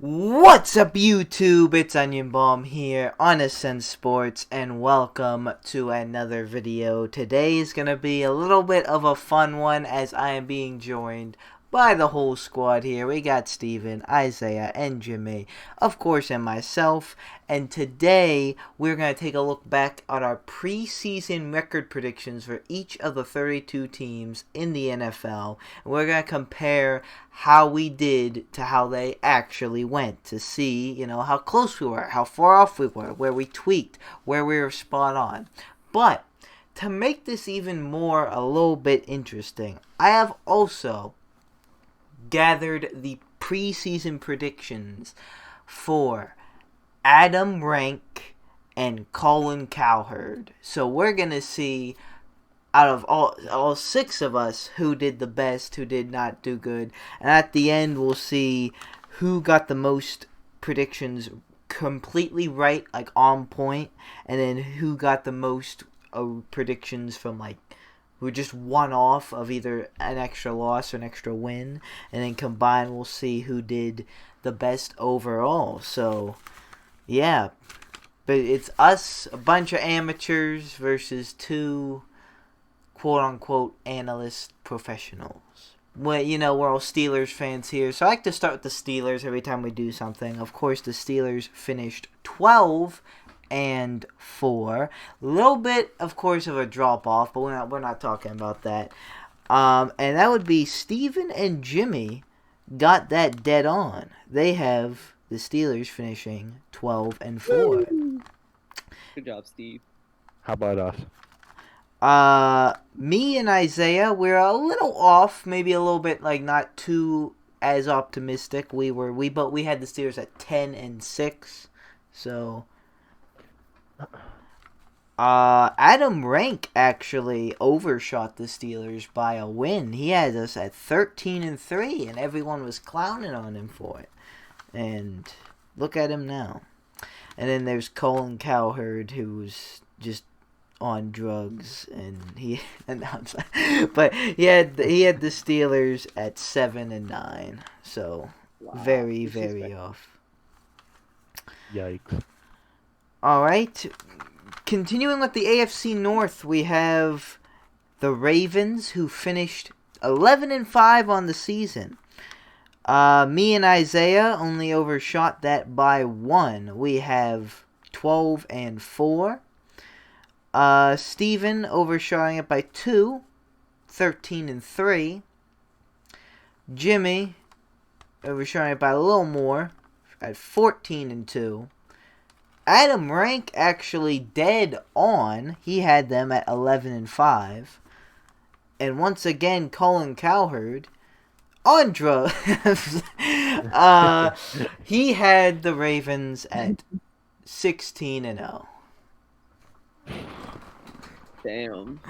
What's up, YouTube? It's Onion Bomb here on Ascent Sports, and welcome to another video. Today is going to be a little bit of a fun one as I am being joined by the whole squad here. We got Steven, Isaiah, and Jimmy, of course, and myself. And today, we're going to take a look back at our preseason record predictions for each of the 32 teams in the NFL. And we're going to compare how we did to how they actually went to see, how close we were, how far off we were, where we tweaked, where we were spot on. But to make this even more a little bit interesting, I have also gathered the preseason predictions for Adam Rank and Colin Cowherd. So we're going to see out of all six of us who did the best, who did not do good. And at the end, we'll see who got the most predictions completely right, like on point, and then who got the most predictions from who just one off of either an extra loss or an extra win. And then combined, we'll see who did the best overall. So, yeah. But it's us, a bunch of amateurs, versus two quote-unquote analyst professionals. Well, we're all Steelers fans here, so I like to start with the Steelers every time we do something. Of course, the Steelers finished 12-4. Little bit, of course, of a drop-off, but we're not talking about that. And that would be Steven and Jimmy got that dead on. They have the Steelers finishing 12-4. Good job, Steve. How about us? Me and Isaiah, we're a little off, maybe a little bit not too as optimistic. But we had the Steelers at 10-6. So Adam Rank actually overshot the Steelers by a win. He had us at 13-3, and everyone was clowning on him for it. And look at him now. And then there's Colin Cowherd, who's just on drugs, and but he had the Steelers at 7-9, so wow. Very off. Yikes! All right, continuing with the AFC North, we have the Ravens, who finished 11-5 on the season. Me and Isaiah only overshot that by 1. We have 12-4. Steven overshotting it by 2, 13-3. Jimmy overshotting it by a little more at 14-2. Adam Rank actually dead on. He had them at 11-5. And once again, Colin Cowherd on drugs. He had the Ravens at 16-0. Damn.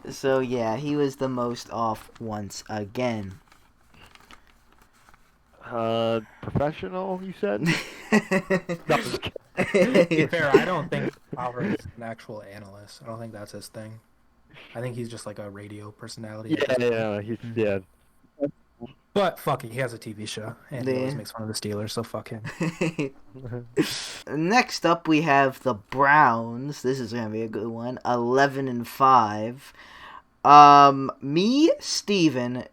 So yeah, he was the most off once again. Professional, you said? No, to be fair, I don't think Cowherd is an actual analyst. I don't think that's his thing. I think he's just like a radio personality. Yeah. But fuck it, he has a TV show, and he always makes fun of the Steelers, so fuck him. Next up, we have the Browns. This is gonna be a good one. 11-5. Me, Steven,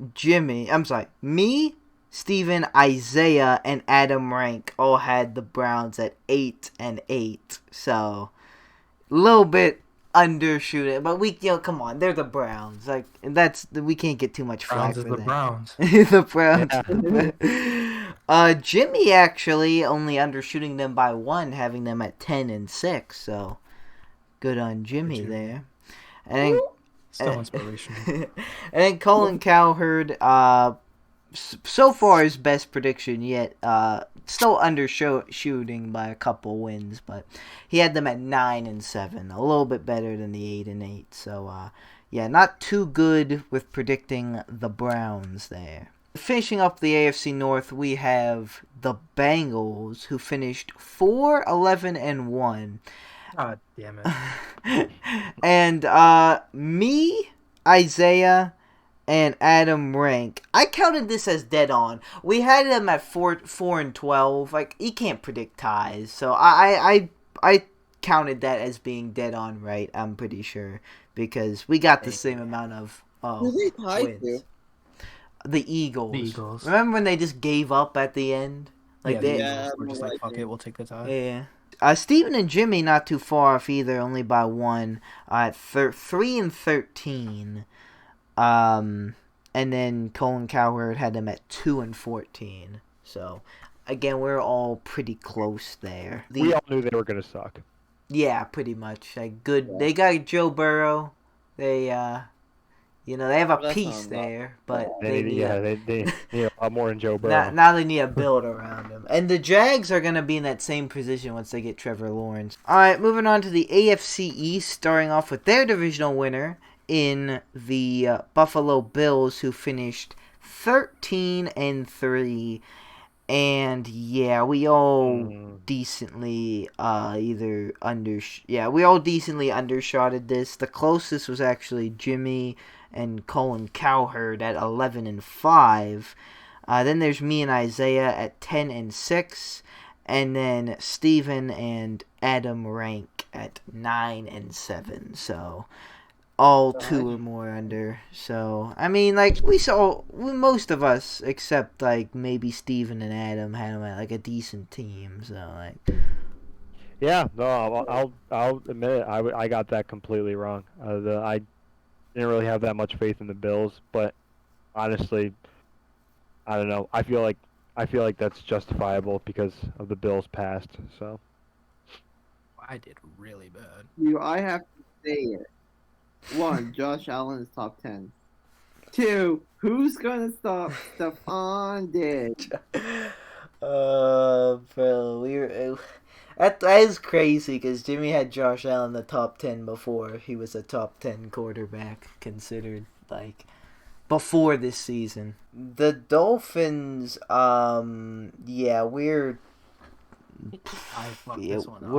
Isaiah, and Adam Rank all had the Browns at 8-8. So a little bit undershooting, but come on, they're the Browns. We can't get too much flack for that. Browns. The Browns. Yeah. Jimmy actually only undershooting them by 1, having them at 10-6. So good on Jimmy there. And then, still inspirational. And then Colin Cowherd, so far his best prediction yet. Still undershooting by a couple wins, but he had them at 9-7, a little bit better than the 8-8. So yeah, not too good with predicting the Browns there. Finishing up the AFC North, we have the Bangles, who finished 4-11-1. God damn it. And me, Isaiah, and Adam Rank. I counted this as dead on. We had him at 4-12. Like, he can't predict ties, so I counted that as being dead on right. I'm pretty sure because we got the same amount of Who they tied wins. to? The Eagles. The Eagles. Remember when they just gave up at the end? Like yeah, they, the Yeah, Eagles were just more like, fuck likely. it, we'll take the tie. yeah. Steven and Jimmy not too far off either, only by 1. 3-13. And then Colin Cowherd had them at 2-14. So again, we're all pretty close there. We all knew they were gonna suck. Yeah, pretty much. Like good. Yeah. They got Joe Burrow. They they have a That's piece not there, but They need a lot more than Joe Burrow. now they need a build around him. And the Jags are gonna be in that same position once they get Trevor Lawrence. All right, moving on to the AFC East, starting off with their divisional winner in the Buffalo Bills, who finished 13-3. And yeah, we all decently we all decently undershotted this. The closest was actually Jimmy and Colin Cowherd at 11-5. Then there's me and Isaiah at 10-6, and then Steven and Adam Rank at 9-7. So all 2 or more under. So I mean, like most of us except like maybe Steven and Adam had them at like a decent team. So like, Yeah, no, I'll admit it. I got that completely wrong. I didn't really have that much faith in the Bills, but honestly, I don't know. I feel like that's justifiable because of the Bills' past. So I did really bad. I have to say it. 1, Josh Allen is top 10. 2, who's gonna stop Stephon Diggs? bro, that is crazy because Jimmy had Josh Allen in the top 10 before he was a top 10 quarterback considered, like, before this season. The Dolphins, we're this one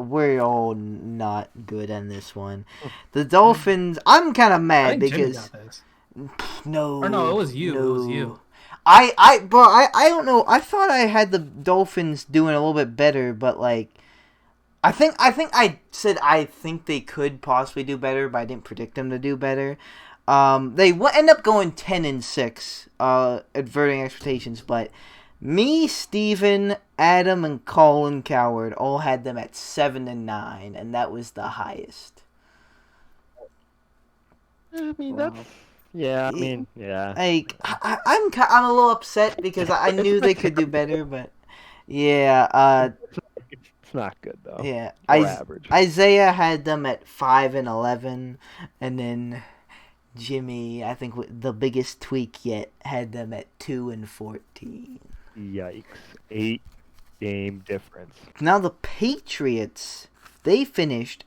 we're all not good on this one. The Dolphins, I'm kind of I mad think Jimmy because got this. no, Or no, it was you. no. It was you. I don't know. I thought I had the Dolphins doing a little bit better, but like, I think I said I think they could possibly do better, but I didn't predict them to do better. They end up going 10-6, adverting expectations, but me, Steven, Adam, and Colin Cowherd all had them at 7-9, and that was the highest. I mean Wow. that's yeah. I mean yeah. Like, I'm a little upset because I knew they could do better, but yeah, It's not good though. yeah. Or average. Isaiah had them at 5-11, and then Jimmy, I think the biggest tweak yet, had them at 2-14. Yikes! 8-game difference. Now the Patriots, they finished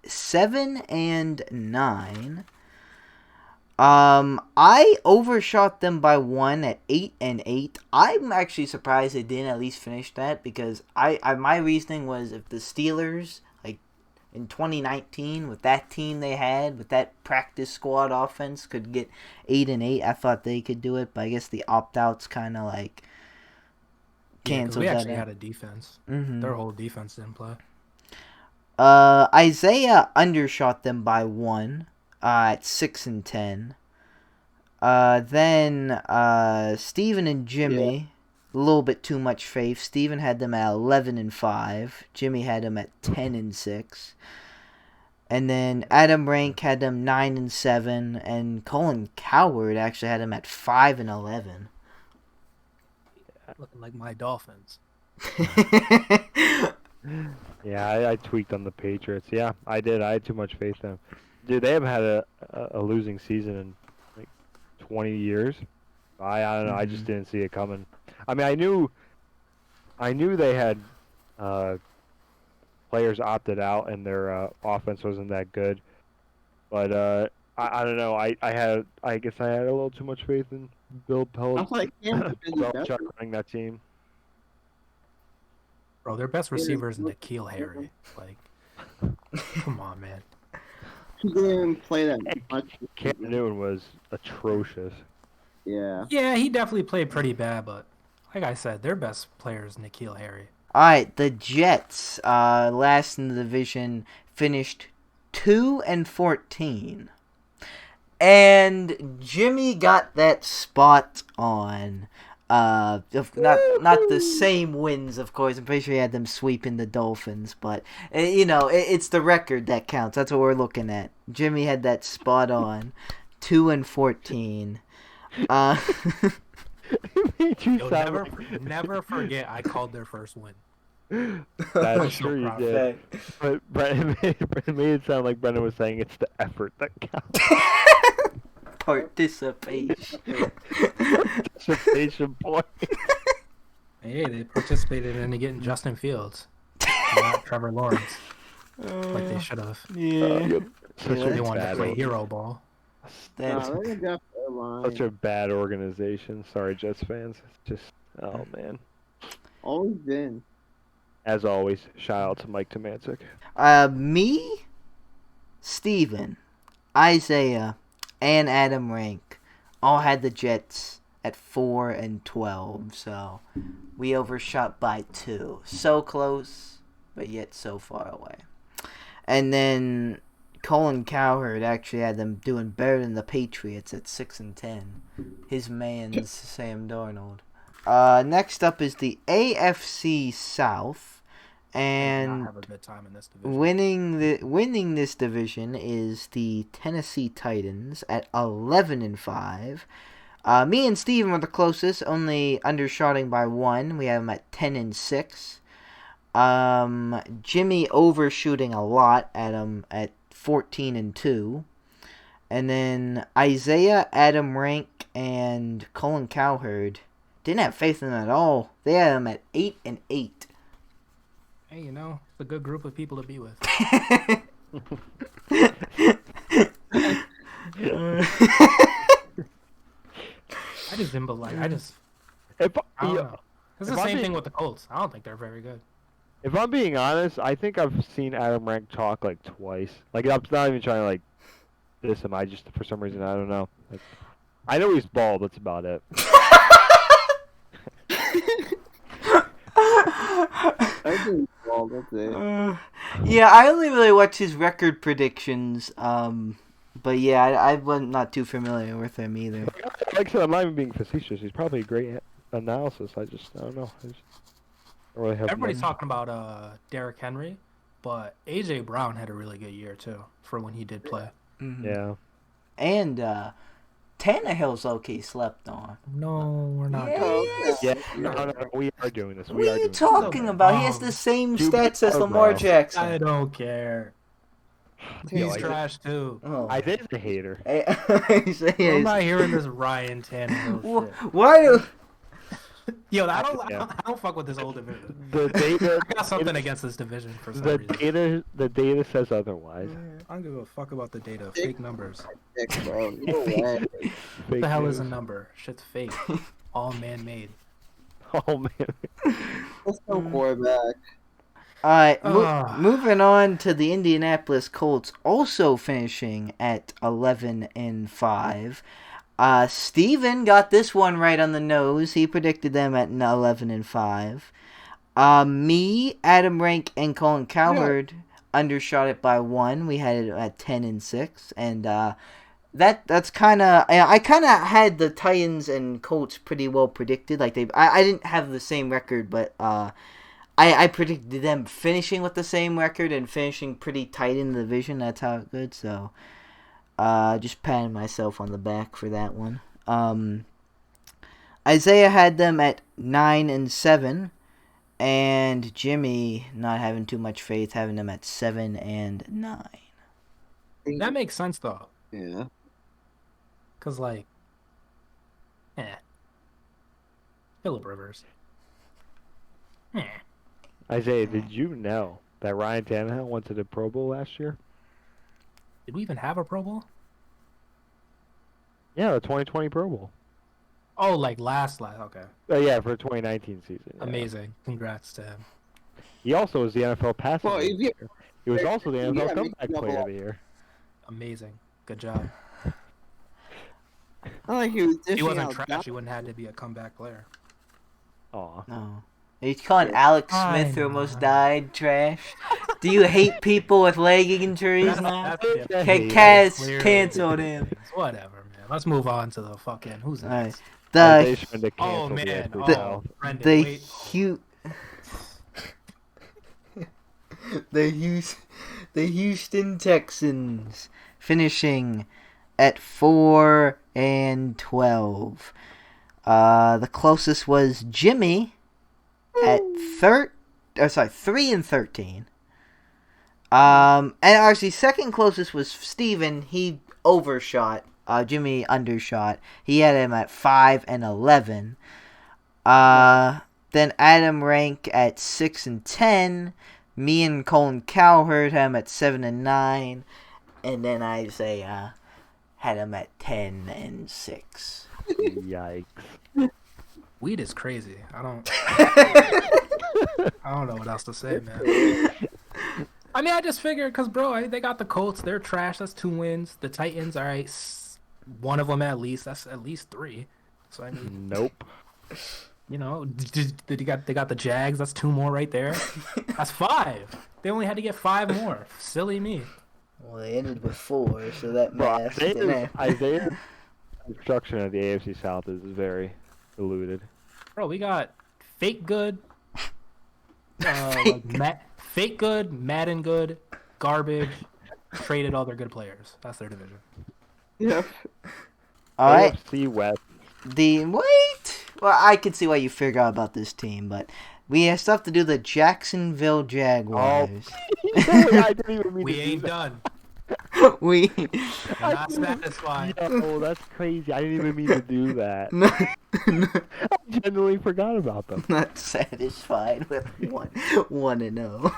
7-9. I overshot them by 1 at 8-8. I'm actually surprised they didn't at least finish that because my reasoning was if the Steelers, like in 2019 with that team they had with that practice squad offense, could get 8-8, I thought they could do it. But I guess the opt-outs kind of like canceled we that actually out. had a defense. Mm-hmm. Their whole defense didn't play. Isaiah undershot them by 1 at 6-10. Then Steven and Jimmy, a little bit too much faith. Steven had them at 11-5. Jimmy had them at 10-6. And then Adam Rank had them 9-7, and Colin Cowherd actually had them at 5-11. Looking like my Dolphins. Yeah, I tweaked on the Patriots. Yeah, I did. I had too much faith in them. Dude, they haven't had a losing season in like 20 years. I don't know. I just didn't see it coming. I mean, I knew they had players opted out and their offense wasn't that good. But I don't know. I guess I had a little too much faith in Bill I was like, Belichick running that team. Bro, their best receiver is N'Keal Harry. Like, come on, man. He didn't play that much. Cam Newton was atrocious. Yeah. Yeah, he definitely played pretty bad, but like I said, their best player is N'Keal Harry. All right, the Jets, last in the division, finished 2-14, and Jimmy got that spot on. Not the same wins, of course. I'm pretty sure he had them sweeping the Dolphins, but it's the record that counts. That's what we're looking at. Jimmy had that spot on, 2-14. Never forget I called their first win. That's true, you did. But Brenden made it sound like Brenden was saying it's the effort that counts. Participation. Participation point. Hey, they participated in getting Justin Fields, not Trevor Lawrence, like they should have. Yeah. They wanted to play hero ball. Such a bad organization. Sorry, Jets fans. It's just, oh man. Always been. As always, shout out to Mike Tomancic. Me, Steven, Isaiah, and Adam Rank all had the Jets at 4-12, so we overshot by 2. So close, but yet so far away. And then Colin Cowherd actually had them doing better than the Patriots at 6-10. His man's Sam Darnold. Next up is the AFC South. And have a good time in this division. winning this division is the Tennessee Titans at 11-5. Me and Steven were the closest, only undershotting by 1. We have them at 10-6. Jimmy overshooting a lot at 14-2. And then Isaiah, Adam Rank, and Colin Cowherd didn't have faith in them at all. They had them at 8-8. Hey, it's a good group of people to be with. I just didn't believe. I don't know. It's the same thing with the Colts. I don't think they're very good. If I'm being honest, I think I've seen Adam Rank talk like twice. Like, I'm not even trying to like diss him. I just, for some reason, I don't know. Like, I know he's bald. That's about it. That's it. Yeah, I only really watch his record predictions. But yeah, I wasn't not too familiar with him either. Like I said, I'm not even being facetious. He's probably a great analysis. I don't know. I just don't really have. Everybody's talking about Derrick Henry, but AJ Brown had a really good year too for when he did play. Mm-hmm. Yeah. And Tannehill's low-key slept on. No, we're not. Yeah, no, we are doing this. What are you talking about? He has the same stats as Lamar Jackson. I don't care. He's trash too. Oh. Isaiah's a hater. I'm not hearing this Ryan Tannehill shit. Why do... Yo, I don't fuck with this old division. The data, I got something against this division for some reason. The data says otherwise. I don't give a fuck about the data. Fake numbers. No What the hell is a number? Shit's fake. All man-made. Oh man. Let's go quarterback. Alright, moving on to the Indianapolis Colts, also finishing at 11-5. Steven got this one right on the nose. He predicted them at 11-5. Me, Adam Rank, and Colin Cowherd undershot it by 1. We had it at 10-6, and that's kind of I kind of had the Titans and Colts pretty well predicted. Like I didn't have the same record, but I predicted them finishing with the same record and finishing pretty tight in the division. That's how it goes. So. Just patting myself on the back for that one. Isaiah had them at 9-7, and Jimmy, not having too much faith, having them at 7-9. That makes sense though. Yeah. 'Cause Phillip Rivers. Isaiah, did you know that Ryan Tannehill went to the Pro Bowl last year? Did we even have a Pro Bowl? Yeah, the 2020 Pro Bowl. Oh, like last. Okay. Yeah, for the 2019 season. Yeah. Amazing. Congrats to him. He also was the NFL passing. Well, He was also the NFL comeback player of the year. amazing. Good job. I like he was If he dishing wasn't out trash, that. he wouldn't have to be a comeback player. Aw. No. Are you calling Alex I Smith who know, almost I know. died trash? Do you hate people with leg injuries now? That's different. Okay, That's Kaz canceled him. Whatever, man. Let's move on to the fucking. Who's Alright. next? They The should have Oh canceled the man. AFC Oh, South. Brenden. the Wait. Hu- the Houston Texans finishing at 4-12. The closest was Jimmy at 3-13. And actually, second closest was Steven. He overshot. Jimmy undershot. He had him at 5-11. Then Adam Rank at 6-10. Me and Colin Cowherd had him at 7-9. And then Isaiah had him at 10-6. Yikes. Weed is crazy. I don't know what else to say, man. I mean, I just figured because, bro, they got the Colts. They're trash. That's 2 wins. The Titans, all right, one of them at least. That's at least 3. So I mean, Nope. you know, they got the Jags. That's 2 more right there. That's 5. They only had to get 5 more. Silly me. Well, they ended with 4, so that Bro, math. Isaiah's construction of the AFC South is very diluted. Bro, we got fake good, fake good, Madden good, garbage. Traded all their good players. That's their division. Yeah. All right. AFC West. Wait. Well, I can see why you figure out about this team, but we have stuff to do. The Jacksonville Jaguars. I didn't even mean We to do ain't that. done. We We're not satisfied. Yo, that's crazy. I didn't even mean to do that. not, I genuinely forgot about them. not satisfied with 1-0.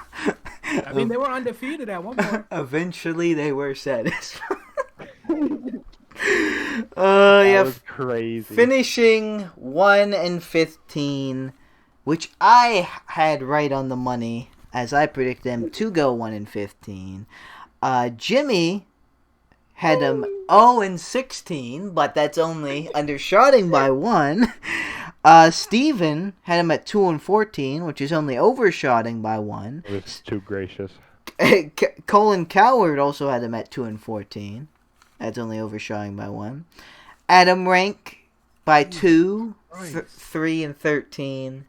I mean, they were undefeated at one point. Eventually, they were satisfied. That Yeah. was crazy. Finishing 1-15, which I had right on the money, as I predicted them to go 1-15. Jimmy had them 0-16, but that's only undershotting by 1. Steven had him at 2-14, which is only overshotting by 1. It was too gracious. Colin Cowherd also had him at 2-14. That's only overshotting by 1. Adam Rank by 2, 3-13.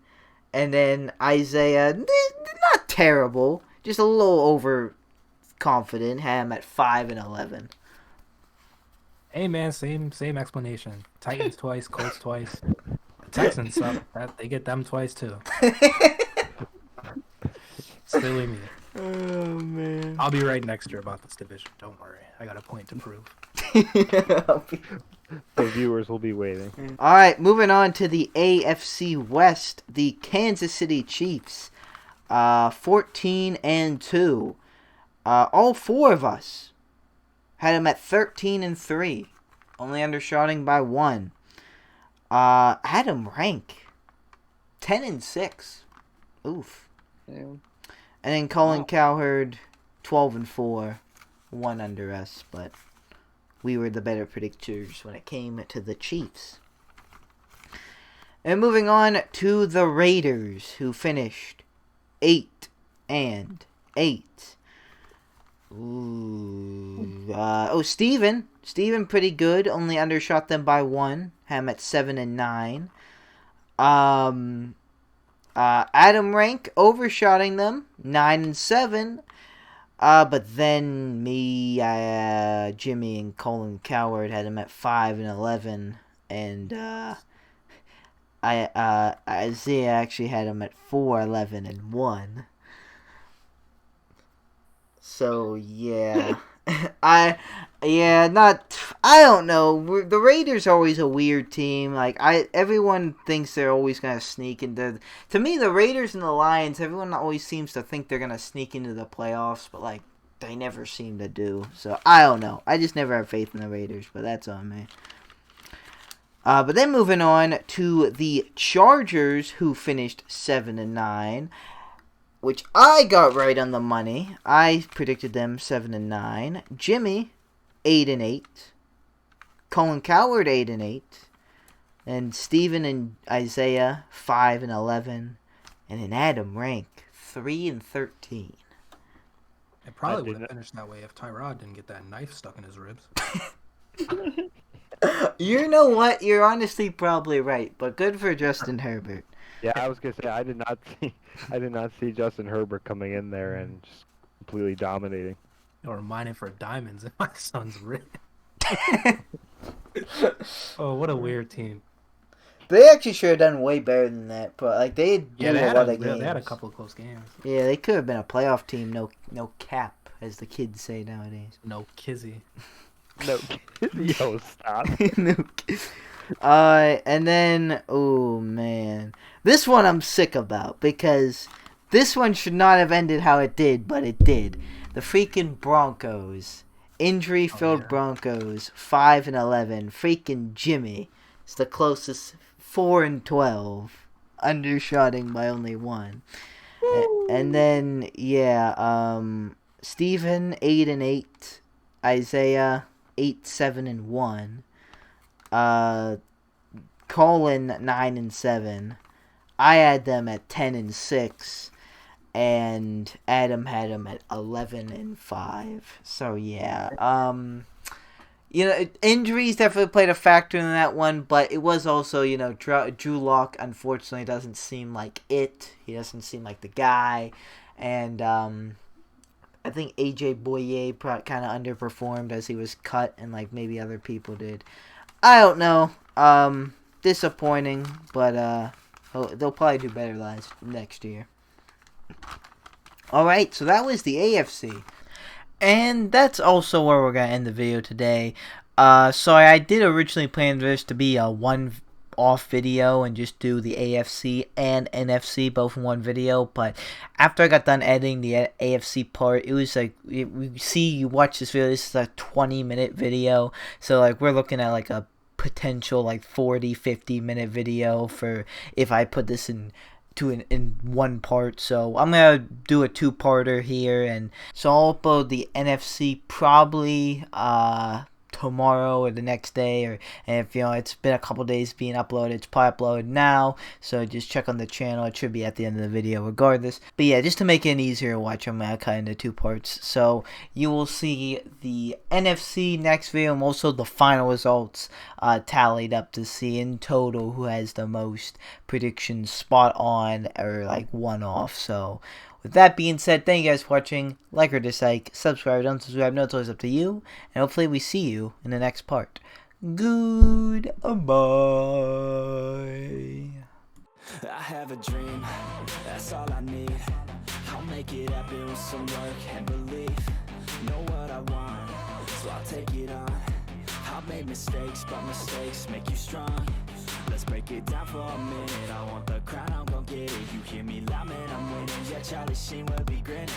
And then Isaiah, not terrible, just a little overconfident, had him at 5-11. Hey, man, same explanation. Titans twice, Colts twice. The Texans suck. They get them twice, too. Silly me. Oh, man. I'll be right next year about this division. Don't worry. I got a point to prove. The viewers will be waiting. All right, moving on to the AFC West. The Kansas City Chiefs, 14-2. All 4 of us had them at 13-3, only undershotting by 1. Adam Rank, 10-6. Oof. Damn. And then Colin Cowherd, 12-4, 1 under us, but we were the better predictors when it came to the Chiefs. And moving on to the Raiders, who finished 8-8. Ooh. Steven pretty good, only undershot them by 1. Had him at 7-9. Adam Rank overshotting them, 9-7. But then me, Jimmy, and Colin Cowherd had him at 5-11, and Isaiah actually had him at 4-11-1. So yeah, I don't know. The Raiders are always a weird team. Like everyone thinks they're always gonna sneak into. To me, the Raiders and the Lions, everyone always seems to think they're gonna sneak into the playoffs, but like they never seem to do. So I don't know. I just never have faith in the Raiders, but that's on me. But then moving on to the Chargers, who finished 7-9. Which I got right on the money. I predicted them 7-9. Jimmy 8-8. Colin Cowherd 8-8. And Steven and Isaiah 5-11. And then Adam Rank 3-13. It probably would have finished that way if Tyrod didn't get that knife stuck in his ribs. You know what? You're honestly probably right, but good for Justin Herbert. Yeah, I was gonna say I did not see Justin Herbert coming in there and just completely dominating. Or mining for diamonds in my son's rib. Oh, what a weird team. They actually should have done way better than that, but like they Yeah, blew a lot of games. they had a couple of close games. Yeah, they could have been a playoff team. No cap, as the kids say nowadays. No kizzy. No, yo, stop. No. And then, oh man, this one I'm sick about because this one should not have ended how it did, but it did. The freaking Broncos, injury-filled Broncos, 5-11. Freaking Jimmy is the closest, 4-12, undershotting by only 1. And then Stephen 8-8, Isaiah 8-7-1. Colin 9-7. I had them at 10-6, and Adam had them at 11-5. So yeah, injuries definitely played a factor in that one, but it was also Drew Lock unfortunately doesn't seem like it. He doesn't seem like the guy, and I think AJ Boye kind of underperformed as he was cut, and like maybe other people did. I don't know. Disappointing, but they'll probably do better next year. Alright, so that was the AFC. And that's also where we're going to end the video today. So I did originally plan this to be a one-off video and just do the AFC and NFC both in one video. But after I got done editing the AFC part, it was like, you watch this video, this is a 20-minute video. So like we're looking at like a potential like 40-50 minute video for if I put this in one part. So I'm gonna do a 2-parter here, and so I'll upload the NFC probably tomorrow or the next day, and if it's been a couple days being uploaded, it's probably uploaded now, so just check on the channel. It should be at the end of the video regardless. But yeah, just to make it easier to watch, I'm gonna cut into 2 parts. So you will see the NFC next video, and also the final results tallied up to see in total who has the most predictions spot on or like one off. So with that being said, thank you guys for watching. Like or dislike, subscribe, don't subscribe, no, it's always up to you. And hopefully we see you in the next part. Goodbye. I have a dream, that's all I need. I'll make it happen with some work and belief. Know what I want, so I'll take it on. I've made mistakes, but mistakes make you strong. Let's break it down for a minute. I want the crown, I'm gon' get it. You hear me loud, man, I'm winning. Yeah, Charlie Sheen will be grinning.